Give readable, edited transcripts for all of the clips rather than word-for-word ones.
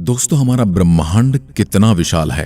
दोस्तों, हमारा ब्रह्मांड कितना विशाल है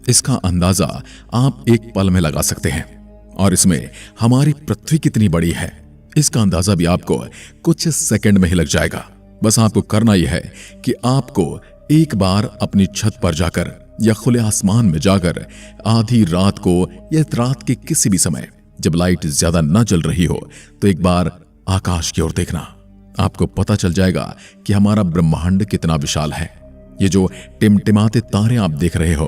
इसका अंदाजा आप एक पल में लगा सकते हैं। और इसमें हमारी पृथ्वी कितनी बड़ी है इसका अंदाजा भी आपको कुछ सेकंड में ही लग जाएगा। बस आपको करना यह है कि आपको एक बार अपनी छत पर जाकर या खुले आसमान में जाकर आधी रात को या रात के किसी भी समय जब लाइट ज्यादा न जल रही हो तो एक बार आकाश की ओर देखना। आपको पता चल जाएगा कि हमारा ब्रह्मांड कितना विशाल है। ये जो टिमटिमाते तारे आप देख रहे हो,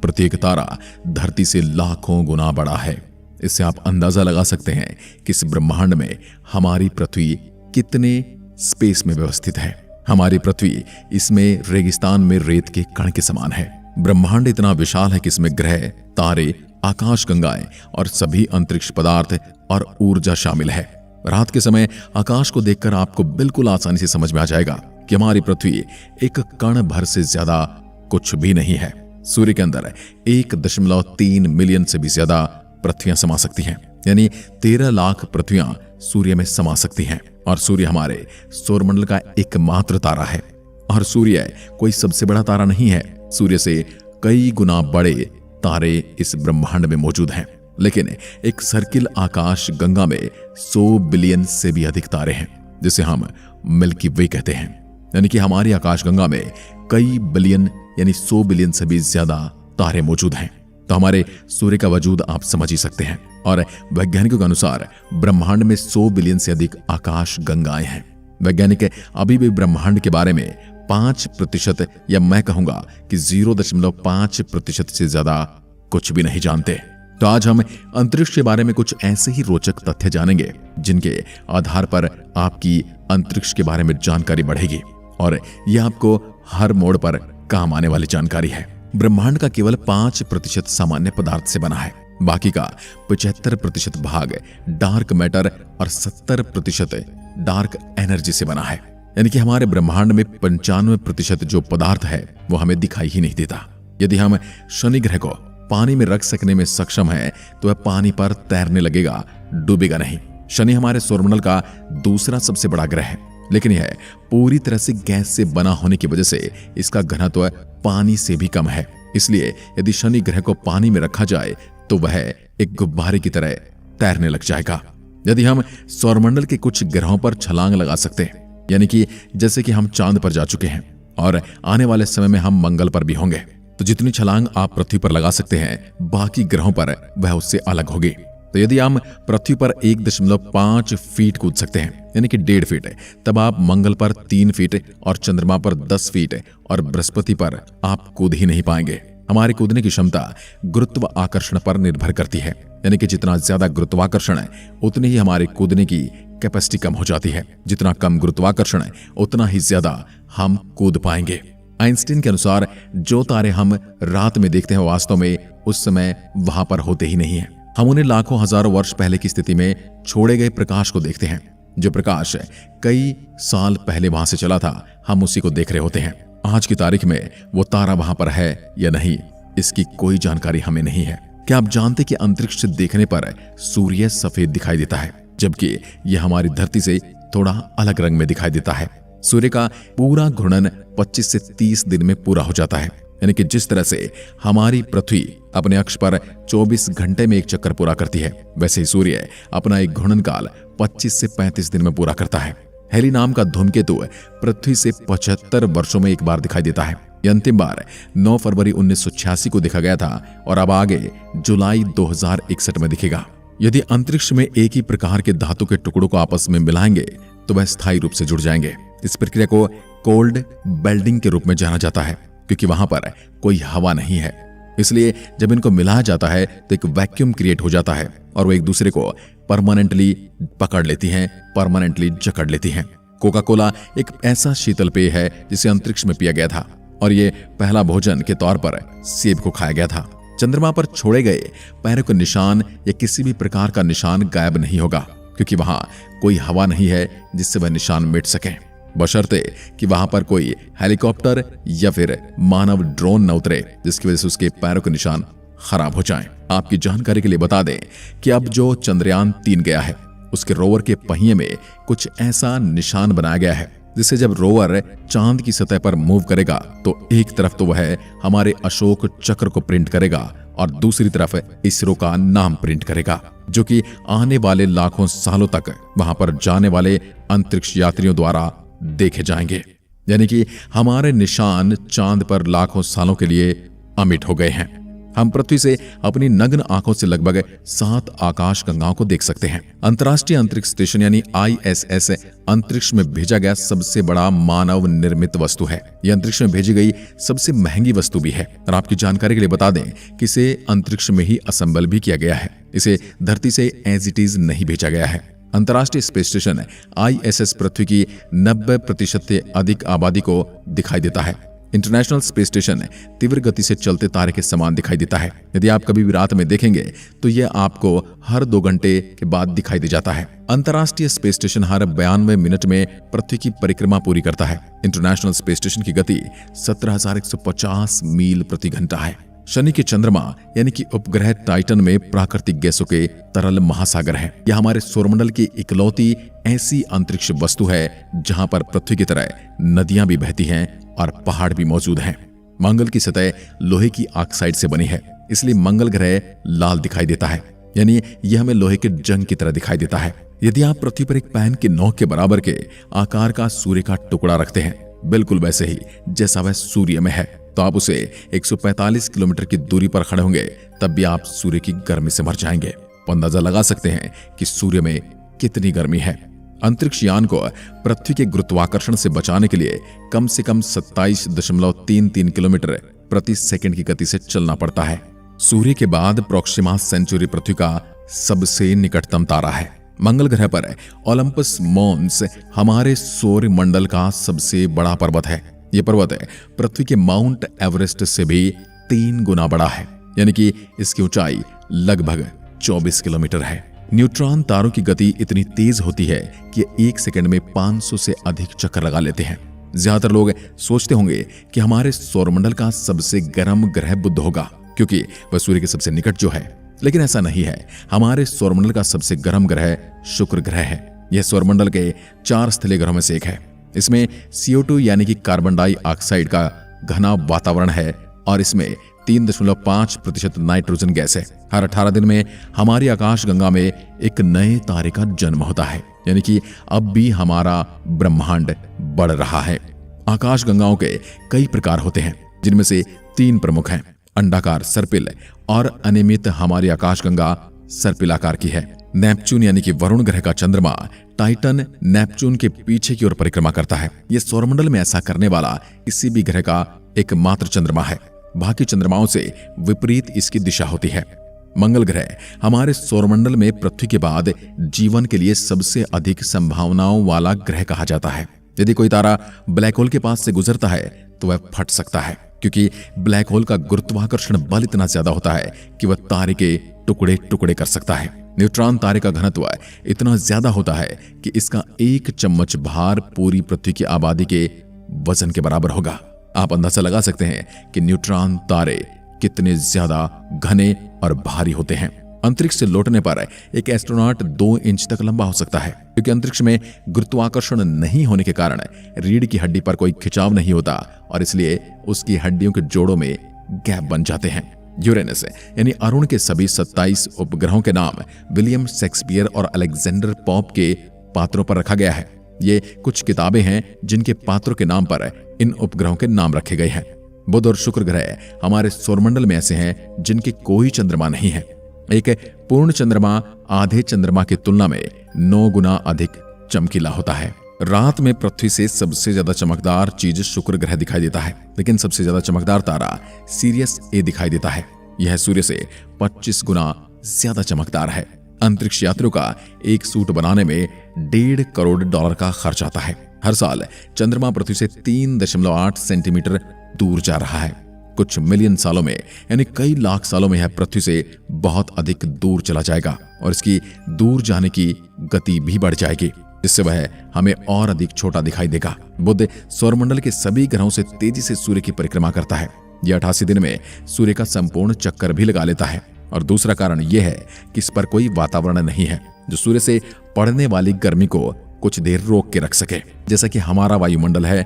प्रत्येक तारा धरती से लाखों गुना बड़ा है। इससे आप अंदाजा लगा सकते हैं कि इस ब्रह्मांड में हमारी पृथ्वी कितने स्पेस में व्यवस्थित है। हमारी पृथ्वी इसमें रेगिस्तान में रेत के कण के समान है। ब्रह्मांड इतना विशाल है कि इसमें ग्रह, तारे, आकाशगंगाएं और सभी अंतरिक्ष पदार्थ और ऊर्जा शामिल है। रात के समय आकाश को देखकर आपको बिल्कुल आसानी से समझ में आ जाएगा कि हमारी पृथ्वी एक कण भर से ज्यादा कुछ भी नहीं है। सूर्य के अंदर 1.3 मिलियन से भी ज्यादा पृथ्वियां समा सकती हैं, यानी 13 लाख पृथ्वियां सूर्य में समा सकती हैं। और सूर्य हमारे सौरमंडल का एकमात्र तारा है। और सूर्य कोई सबसे बड़ा तारा नहीं है। सूर्य से कई गुना बड़े तारे इस ब्रह्मांड में मौजूद हैं। लेकिन एक सर्किल आकाश गंगा में 100 बिलियन से भी अधिक तारे हैं, जिसे हम मिल्की वे कहते हैं। यानी कि हमारी आकाशगंगा में कई बिलियन यानी 100 बिलियन से भी ज्यादा तारे मौजूद हैं। तो हमारे सूर्य का वजूद आप समझ ही सकते हैं। और वैज्ञानिकों के अनुसार ब्रह्मांड में 100 बिलियन से अधिक आकाश गंगाएं हैं। वैज्ञानिक अभी भी ब्रह्मांड के बारे में 5% या मैं कहूंगा कि 0.5% से ज्यादा कुछ भी नहीं जानते। तो आज हम अंतरिक्ष के बारे में कुछ ऐसे ही रोचक तथ्य जानेंगे जिनके आधार पर आपकी अंतरिक्ष के बारे में जानकारी बढ़ेगी। और यह आपको हर मोड़ पर काम आने वाली जानकारी है। ब्रह्मांड का केवल 5% सामान्य पदार्थ से बना है। बाकी का 75% भाग डार्क मैटर और 70% डार्क एनर्जी से बना है। यानी कि हमारे ब्रह्मांड में 95% जो पदार्थ है वो हमें दिखाई ही नहीं देता। यदि हम शनि ग्रह को पानी में रख सकने में सक्षम है तो वह पानी पर तैरने लगेगा, डूबेगा नहीं। शनि हमारे सौरमंडल का दूसरा सबसे बड़ा ग्रह है, लेकिन यह पूरी तरह से गैस से बना होने की वजह से इसका घनत्व पानी से भी कम है। इसलिए यदि शनि ग्रह को पानी में रखा जाए तो वह एक गुब्बारे की तरह तैरने लग जाएगा। यदि हम सौरमंडल के कुछ ग्रहों पर छलांग लगा सकते हैं, यानी कि जैसे कि हम चांद पर जा चुके हैं और आने वाले समय में हम मंगल पर भी होंगे, तो जितनी छलांग आप पृथ्वी पर लगा सकते हैं बाकी ग्रहों पर वह उससे अलग होगी। तो यदि हम पृथ्वी पर 1.5 फीट कूद सकते हैं, यानी कि 1.5 फीट, तब आप मंगल पर 3 फीट और चंद्रमा पर 10 फीट और बृहस्पति पर आप कूद ही नहीं पाएंगे। हमारे कूदने की क्षमता गुरुत्व आकर्षण पर निर्भर करती है। यानी कि जितना ज्यादा गुरुत्वाकर्षण है उतनी ही हमारे कूदने की कैपेसिटी कम हो जाती है। जितना कम गुरुत्वाकर्षण है उतना ही ज्यादा हम कूद पाएंगे। आइंस्टीन के अनुसार जो तारे हम रात में देखते हैं वास्तव में उस समय वहां पर होते ही नहीं है। हम उन्हें लाखों हजारों वर्ष पहले की स्थिति में छोड़े गए प्रकाश को देखते हैं। जो प्रकाश कई साल पहले वहां से चला था, हम उसी को देख रहे होते हैं। आज की तारीख में वो तारा वहां पर है या नहीं, इसकी कोई जानकारी हमें नहीं है। क्या आप जानते कि अंतरिक्ष से देखने पर सूर्य सफेद दिखाई देता है, जबकि यह हमारी धरती से थोड़ा अलग रंग में दिखाई देता है। सूर्य का पूरा घूर्णन 25 से 30 दिन में पूरा हो जाता है। यानी कि जिस तरह से हमारी पृथ्वी अपने अक्ष पर 24 घंटे में एक चक्कर पूरा करती है, वैसे ही सूर्य अपना एक घूर्णन काल 25 से 35 दिन में पूरा करता है। हेली नाम का धूमकेतु पृथ्वी से 75 वर्षों में एक बार दिखाई देता है। यह अंतिम बार 9 फरवरी 1986 को देखा गया था और अब आगे जुलाई 2061 में दिखेगा। यदि अंतरिक्ष में एक ही प्रकार के धातु के टुकड़ों को आपस में मिलाएंगे तो वह स्थायी रूप से जुड़ जाएंगे। इस प्रक्रिया को कोल्ड बेल्डिंग के रूप में जाना जाता है, क्योंकि वहां पर कोई हवा नहीं है। इसलिए जब इनको मिलाया जाता है तो एक वैक्यूम क्रिएट हो जाता है और वो एक दूसरे को परमानेंटली पकड़ लेती हैं, परमानेंटली जकड़ लेती हैं। कोका कोला एक ऐसा शीतल पेय है जिसे अंतरिक्ष में पिया गया था और ये पहला भोजन के तौर पर सेब को खाया गया था। चंद्रमा पर छोड़े गए पैरों के निशान या किसी भी प्रकार का निशान गायब नहीं होगा, क्योंकि वहां कोई हवा नहीं है जिससे वह निशान मिट सके, बशर्ते कि वहां पर कोई हेलीकॉप्टर या फिर मानव ड्रोन न उतरे जिसकी वजह से उसके पैरों के निशान खराब हो जाएं। आपकी जानकारी के लिए बता दें कि अब जो चंद्रयान 3 गया है उसके रोवर के पहिए में कुछ ऐसा निशान बनाया गया है जिससे जब रोवर चांद की सतह पर मूव करेगा तो एक तरफ तो वह हमारे अशोक चक्र को प्रिंट करेगा और दूसरी तरफ इसरो का नाम प्रिंट करेगा, जो कि आने वाले लाखों सालों तक वहां पर जाने वाले अंतरिक्ष यात्रियों द्वारा देखे जाएंगे। यानी कि हमारे निशान चांद पर लाखों सालों के लिए अमिट हो गए हैं। हम पृथ्वी से अपनी नग्न आंखों से लगभग 7 आकाश गंगाओं को देख सकते हैं। अंतर्राष्ट्रीय अंतरिक्ष स्टेशन यानी ISS अंतरिक्ष में भेजा गया सबसे बड़ा मानव निर्मित वस्तु है। यह अंतरिक्ष में भेजी गई सबसे महंगी वस्तु भी है। और आपकी जानकारी के लिए बता दें कि इसे अंतरिक्ष में ही असेंबल भी किया गया है। इसे धरती से एज इट इज नहीं भेजा गया है। अंतर्राष्ट्रीय स्पेस स्टेशन ISS पृथ्वी की 90% से अधिक आबादी को दिखाई देता है। इंटरनेशनल स्पेस स्टेशन तीव्र गति से चलते तारे के समान दिखाई देता है। यदि आप कभी भी रात में देखेंगे तो यह आपको हर 2 घंटे के बाद दिखाई दे जाता है। अंतर्राष्ट्रीय स्पेस स्टेशन हर 92 मिनट में पृथ्वी की परिक्रमा पूरी करता है। इंटरनेशनल स्पेस स्टेशन की गति 17,150 मील प्रति घंटा है। शनि के चंद्रमा यानी कि उपग्रह टाइटन में प्राकृतिक गैसों के तरल महासागर है। यह हमारे सौरमंडल की इकलौती ऐसी अंतरिक्ष वस्तु है जहां पर पृथ्वी की तरह नदियां भी बहती हैं और पहाड़ भी मौजूद हैं। मंगल की सतह लोहे की ऑक्साइड से बनी है, इसलिए मंगल ग्रह लाल दिखाई देता है। यानी यह हमें लोहे के जंग की तरह दिखाई देता है। यदि आप पृथ्वी पर एक पैन की नोक के बराबर के आकार का सूर्य का टुकड़ा रखते हैं, बिल्कुल वैसे ही जैसा वह सूर्य में है, तो आप उसे 145 किलोमीटर की दूरी पर खड़े होंगे तब भी आप सूर्य की गर्मी से मर जाएंगे। तो अंदाजा लगा सकते हैं कि सूर्य में कितनी गर्मी है। अंतरिक्ष यान को पृथ्वी के गुरुत्वाकर्षण से बचाने के लिए कम से कम 27.33 किलोमीटर प्रति सेकंड की गति से चलना पड़ता है। सूर्य के बाद प्रोक्सिमा सेंचुरी पृथ्वी का सबसे निकटतम तारा है। मंगल ग्रह पर ओलंपस मॉन्स हमारे सौर मंडल का सबसे बड़ा पर्वत है। यह पर्वत पृथ्वी के माउंट एवरेस्ट से भी 3 गुना बड़ा है, यानी कि इसकी ऊंचाई लगभग 24 किलोमीटर है। न्यूट्रॉन तारों की गति इतनी तेज होती है कि 1 सेकंड में 500 से अधिक चक्कर लगा लेते हैं। ज्यादातर लोग सोचते होंगे कि हमारे सौरमंडल का सबसे गर्म ग्रह बुध होगा, क्योंकि वह सूर्य के सबसे निकट जो है, लेकिन ऐसा नहीं है। हमारे सौरमंडल का सबसे गर्म ग्रह शुक्र ग्रह है। यह सौरमंडल के 4 स्थलीय ग्रहों में से एक है। इसमें CO2 यानी कि कार्बन डाइऑक्साइड का घना वातावरण है और इसमें 3.5% नाइट्रोजन गैस है। हर 18 दिन में हमारी आकाशगंगा में एक नए तारे का जन्म होता है, यानी कि अब भी हमारा ब्रह्मांड बढ़ रहा है। आकाशगंगाओं के कई प्रकार होते हैं, जिनमें से 3 प्रमुख हैं। अंडाकार सर्पिल और अनियमित हमारी आकाशगंगा सर्पिल आकार की है। नेपच्यून यानी कि वरुण ग्रह का चंद्रमा टाइटन नेपच्यून के पीछे की ओर परिक्रमा करता है। यह सौरमंडल में ऐसा करने वाला किसी भी ग्रह का एकमात्र चंद्रमा है। बाकी चंद्रमाओं से विपरीत इसकी दिशा होती है। मंगल ग्रह हमारे सौरमंडल में पृथ्वी के बाद जीवन के लिए सबसे अधिक संभावनाओं वाला ग्रह कहा जाता है। यदि कोई तारा ब्लैक होल के पास से गुजरता है तो वह फट सकता है, क्योंकि ब्लैक होल का गुरुत्वाकर्षण बल इतना ज्यादा होता है कि वह तारे के टुकड़े टुकड़े कर सकता है। न्यूट्रॉन तारे का घनत्व इतना ज्यादा होता है कि इसका 1 चम्मच भार पूरी पृथ्वी की आबादी के वजन के बराबर होगा। आप अंदाजा लगा सकते हैं कि न्यूट्रॉन तारे कितने ज्यादा घने और भारी होते हैं। अंतरिक्ष से लौटने पर एक एस्ट्रोनॉट 2 इंच तक लंबा हो सकता है, क्योंकि अंतरिक्ष में गुरुत्वाकर्षण नहीं होने के कारण रीढ़ की हड्डी पर कोई खिंचाव नहीं होता और इसलिए उसकी हड्डियों के जोड़ों में गैप बन जाते हैं। यूरेनस यानी अरुण के सभी 27 उपग्रहों के नाम विलियम शेक्सपियर और अलेक्जेंडर पॉप के पात्रों पर रखा गया है। ये कुछ किताबें हैं जिनके पात्रों के नाम पर इन उपग्रहों के नाम रखे गए हैं। बुध और शुक्र ग्रह हमारे सौरमंडल में ऐसे हैं जिनके कोई चंद्रमा नहीं है। एक पूर्ण चंद्रमा आधे चंद्रमा की तुलना में 9 गुना अधिक चमकीला होता है। रात में पृथ्वी से सबसे ज्यादा चमकदार चीज शुक्र ग्रह दिखाई देता है, लेकिन सबसे ज्यादा चमकदार तारा सीरियस ए दिखाई देता है। यह सूर्य से 25 गुना ज्यादा चमकदार है। अंतरिक्ष यात्रियों का एक सूट बनाने में $1.5 करोड़ का खर्च आता है। हर साल चंद्रमा पृथ्वी से 3.8 सेंटीमीटर दूर जा रहा है। कुछ मिलियन सालों में यानी कई लाख सालों में यह पृथ्वी से बहुत अधिक दूर चला जाएगा और इसकी दूर जाने की गति भी बढ़ जाएगी, जिससे वह हमें और अधिक छोटा दिखाई देगा। बुध सौरमंडल के सभी ग्रहों से तेजी से सूर्य की परिक्रमा करता है। यह 88 दिन में सूर्य का संपूर्ण चक्कर भी लगा लेता है। और दूसरा कारण यह है कि इस पर कोई वातावरण नहीं है जो सूर्य से पड़ने वाली गर्मी को कुछ देर रोक के रख सके। जैसा कि हमारा वायुमंडल है,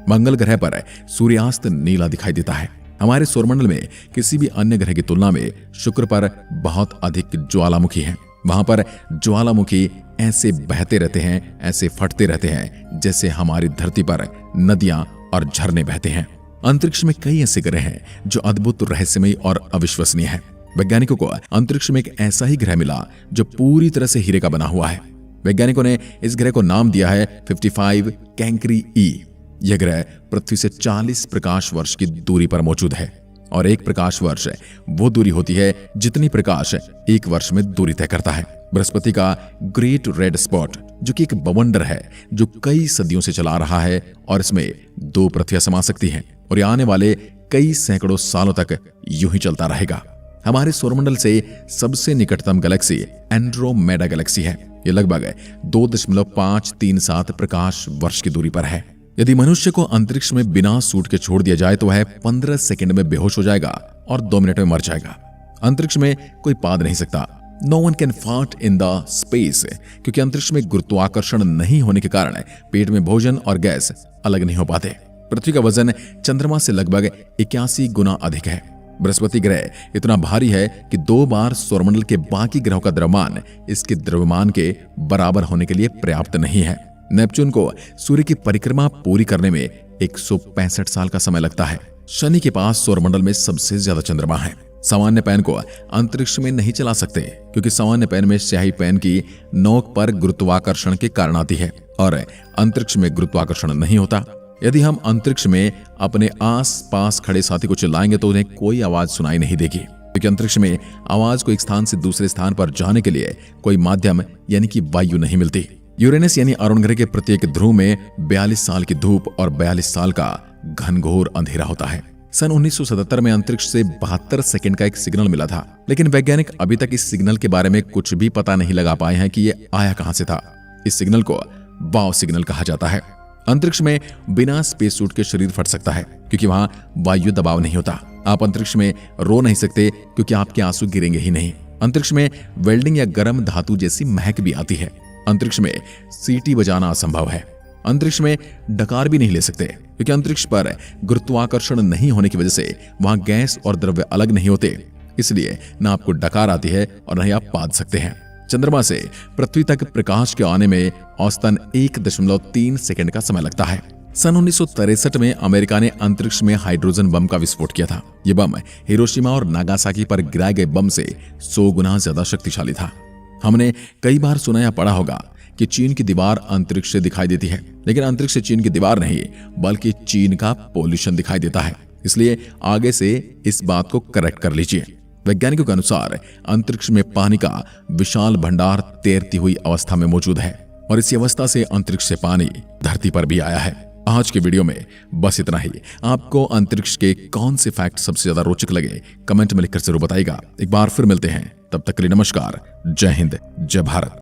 मंगल ग्रह पर सूर्यास्त नीला दिखाई देता है। हमारे सौरमंडल में किसी भी अन्य ग्रह की तुलना में शुक्र पर बहुत अधिक ज्वालामुखी हैं। वहां पर ज्वालामुखी ऐसे बहते रहते हैं, ऐसे फटते रहते हैं जैसे हमारी धरती पर नदियां और झरने बहते हैं। अंतरिक्ष में कई ऐसे ग्रह हैं जो अद्भुत, रहस्यमयी और अविश्वसनीय है। वैज्ञानिकों को अंतरिक्ष में एक ऐसा ही ग्रह मिला जो पूरी तरह से हीरे का बना हुआ है। वैज्ञानिकों ने इस ग्रह को नाम दिया है 55 कैंकरी ई। यह ग्रह पृथ्वी से 40 प्रकाश वर्ष की दूरी पर मौजूद है और एक प्रकाश वर्ष वो दूरी होती है जितनी प्रकाश एक वर्ष में दूरी तय करता है। बृहस्पति का ग्रेट रेड स्पॉट, जो कि एक बवंडर है जो कई सदियों से चला रहा है और इसमें 2 पृथ्वियां समा सकती हैं और ये आने वाले कई सैकड़ों सालों तक यूं ही चलता रहेगा। हमारे सौरमंडल से सबसे निकटतम गैलेक्सी एंड्रोमेडा गैलेक्सी है। ये लगभग 2.537 प्रकाश वर्ष की दूरी पर है। यदि मनुष्य को अंतरिक्ष में बिना सूट के छोड़ दिया जाए तो वह 15 सेकंड में बेहोश हो जाएगा और 2 मिनट में मर जाएगा। अंतरिक्ष में कोई पाद नहीं सकता। No one can fart in the space, क्योंकि अंतरिक्ष में गुरुत्वाकर्षण नहीं होने के कारण पेट में भोजन और गैस अलग नहीं हो पाते। पृथ्वी का वजन चंद्रमा से लगभग 81 गुना अधिक है। बृहस्पति ग्रह इतना भारी है कि 2 बार सौरमंडल के बाकी ग्रहों का द्रव्यमान इसके द्रव्यमान के बराबर होने के लिए पर्याप्त नहीं है। नेपच्यून को सूर्य की परिक्रमा पूरी करने में 165 साल का समय लगता है। शनि के पास सौरमंडल में सबसे ज्यादा चंद्रमा है। सामान्य पेन को अंतरिक्ष में नहीं चला सकते क्योंकि सामान्य पेन में स्याही पेन की नोक पर गुरुत्वाकर्षण के कारण आती है और अंतरिक्ष में गुरुत्वाकर्षण नहीं होता। यदि हम अंतरिक्ष में अपने आस पास खड़े साथी को चिल्लाएंगे तो उन्हें कोई आवाज सुनाई नहीं देगी, क्योंकि अंतरिक्ष में आवाज को एक स्थान से दूसरे स्थान पर जाने के लिए कोई माध्यम यानी कि वायु नहीं मिलती। यूरेनस यानी अरुण ग्रह के प्रत्येक ध्रुव में 42 साल की धूप और 42 साल का घनघोर अंधेरा होता है। सन 1977 में अंतरिक्ष से 72 सेकंड का एक सिग्नल मिला था, लेकिन वैज्ञानिक अभी तक इस सिग्नल के बारे में कुछ भी पता नहीं लगा पाए हैं कि ये आया कहां से था। इस सिग्नल को वाव सिग्नल कहा जाता है। अंतरिक्ष में बिना स्पेस सूट के शरीर फट सकता है क्योंकि वहां वायु दबाव नहीं होता। आप अंतरिक्ष में रो नहीं सकते क्योंकि आपके आंसू गिरेंगे ही नहीं। अंतरिक्ष में वेल्डिंग या गर्म धातु जैसी महक भी आती है। अंतरिक्ष में सीटी बजाना असंभव है। अंतरिक्ष में डकार भी नहीं ले सकते क्योंकि अंतरिक्ष पर गुरुत्वाकर्षण नहीं होने की वजह से वहां गैस और द्रव्य अलग नहीं होते, इसलिए न आपको डकार आती है और न ही आप पाद सकते हैं। चंद्रमा से पृथ्वी तक प्रकाश के आने में औसतन 1.3 सेकंड का समय लगता है। सन 1963 में अमेरिका ने अंतरिक्ष में हाइड्रोजन बम का विस्फोट किया था। यह बम हिरोशिमा और नागासाकी पर गिराए गए बम से 100 गुना ज्यादा शक्तिशाली था। हमने कई बार सुना या पढ़ा होगा कि चीन की दीवार अंतरिक्ष से दिखाई देती है, लेकिन अंतरिक्ष से चीन की दीवार नहीं बल्कि चीन का पोल्यूशन दिखाई देता है। इसलिए आगे से इस बात को करेक्ट कर लीजिए। वैज्ञानिकों के अनुसार अंतरिक्ष में पानी का विशाल भंडार तैरती हुई अवस्था में मौजूद है और इसी अवस्था से अंतरिक्ष से पानी धरती पर भी आया है। आज के वीडियो में बस इतना ही। आपको अंतरिक्ष के कौन से फैक्ट सबसे ज्यादा रोचक लगे कमेंट में लिखकर जरूर बताइएगा। एक बार फिर मिलते हैं, तब तक के लिए नमस्कार, जय हिंद, जय भारत।